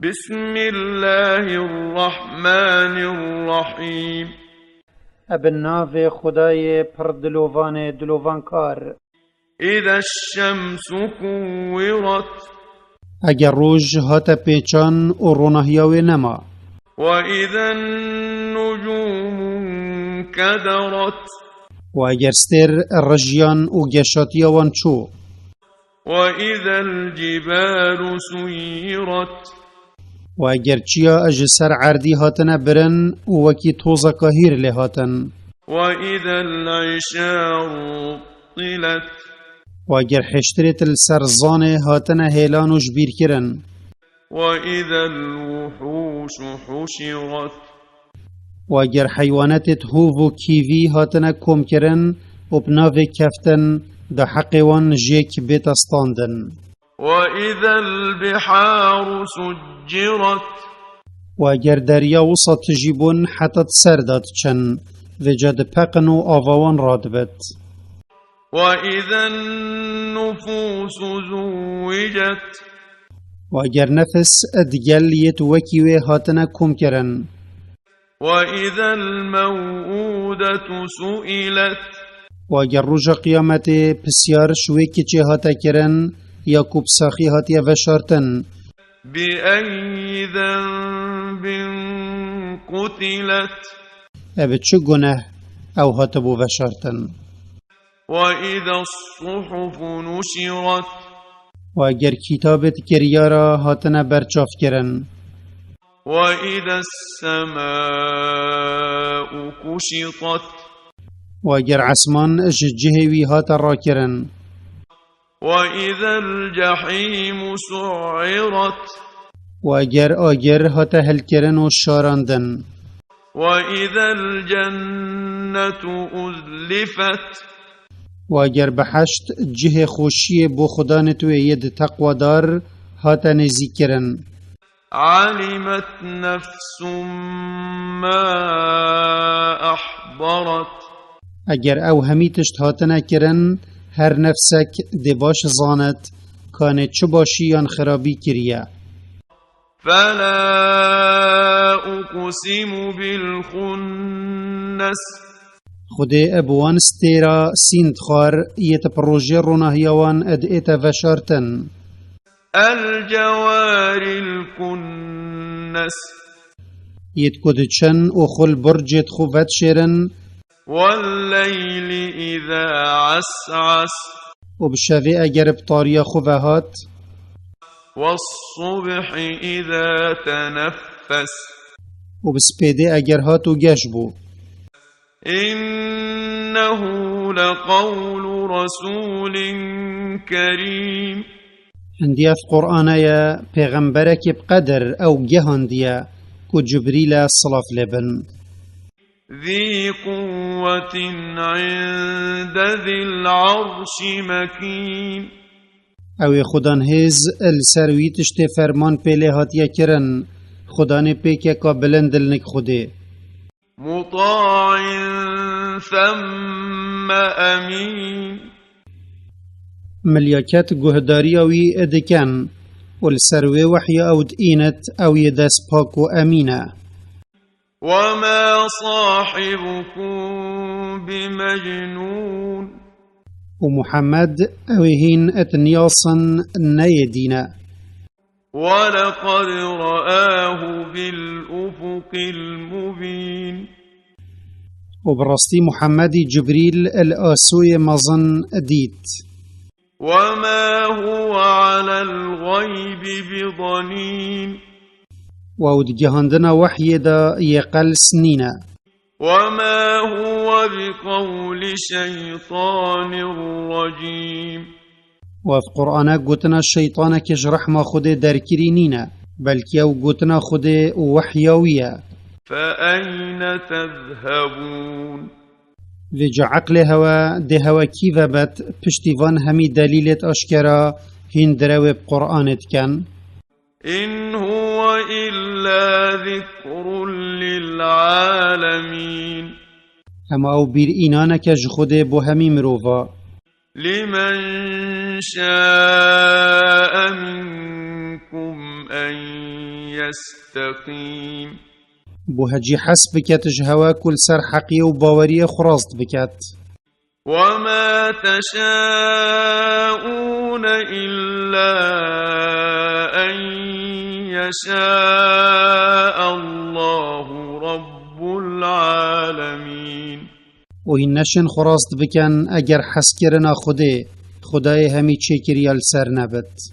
بسم الله الرحمن الرحيم. ابن خدای پر دلوان کار. إذا الشمس كورت اگر روز هات پیچان و رونهیاوی نما. وإذا النجوم انكدرت و اگر ستر رجیان و گشاتیاوان چو. وإذا الجبال سيرت و اگر چیا اج سر عردی هاتن برن و وکی توزا کهیر لهاتن. وإذا العشار طلت و اگر حشترت السرزان هاتن هیلان و جبیر کرن. وإذا الوحوش حشرت و اگر حیوانات هوو و کیوی هاتن کم کرن و بناو کفتن دا حقوان جیک بیت استاندن. وإذا البحار سجرت و اگر دریا وسط جیبون حتت سرداد چن و جد پقن و آوان رادبت. وإذا النفوس زوجت و اگر نفس ادگل یت وکیوه هاتن کم کرن. وإذا الموءودة سئلت و اگر روز قیامت پسیار شوی کچه هاتا کرن یا کوب ساخی هاتی وشارتن. بأي ذنب قتلت او چه گناه او هاتا بو وشارتن. وإذا الصحف نشرت و اگر کتابت کریارا هاتن برچاف کرن. وإذا السماء كشطت و اگر عسمان جهوی هاتا را کرن. وإذا الجحيم سعرت و اگر آگر هاتا هل کرن و شاراندن. وإذا الجنة أزلفت و اگر بحشت جه خوشی بو خدانتو ید تقوادار هاتا نزی کرن. علمت نفس ما أحضرت اگر او همی تشت هاتنا کرن هر نفسک دی باش زانت کانه چو باشی یان خرابی کریه. فلا أقسم بالخنس خودی ابوان ستیرا سیند خار یت پروژه رونهیوان اد ایتا وشارتن. الجوار الكنس یت کدچن و خل برجت خوفت شیرن. والليل إذا عسعس و بشوی اگر بطاریا خوفهات. والصبح إذا تنفس و بسپیده اگر هاتو گش بو. إنه لقول رسول كريم هندیه في قرآن یا پیغمبرک بقدر او گهاندیه کو جبریل صلاف لبن. ذي قوة عند ذي العرش مكين او خدان هز السرویتشت فرمان پیله هاتیه کرن خدان پیکه که بلندلنک خوده. مطاع ثم أمين ملیاکت گهداری اوی ادکن والسروی وحی او دینت او یدس پاک و امینه. وما صاحبكم بمجنون ومحمد اوهين اتنياصن نيدينا. ولقد رآه بالأفق المبين وبرستي محمد جبريل الآسوي مظن ديت. وما هو على الغيب بضنين وود جهندنا وحي دا يقل سنينا. وما هو بقول شيطان رجيم وفي قرآن قوتنا الشيطان كج رحمة خده دركرينينا بل كيو قوتنا خده وحيوية. فأين تذهبون لجا عقل هوا ده هوا كيف بات پشتیوان همي دليلت أشكرا هين دروي بقرآنت كان. إن هو إلا ذكر للعالمين اما او بير إينانا كج خده بو همي مروفا. لمن شاء منكم منكم أن يستقيم بو هجي حسب كتج هوا كل سر حقي وباوري خراست بكت وما تشاءون إلا أن يشاء الله رب العالمين وهنشن خراست بكن اگر حسكرنا خده خدای همی چه کریال سر نبت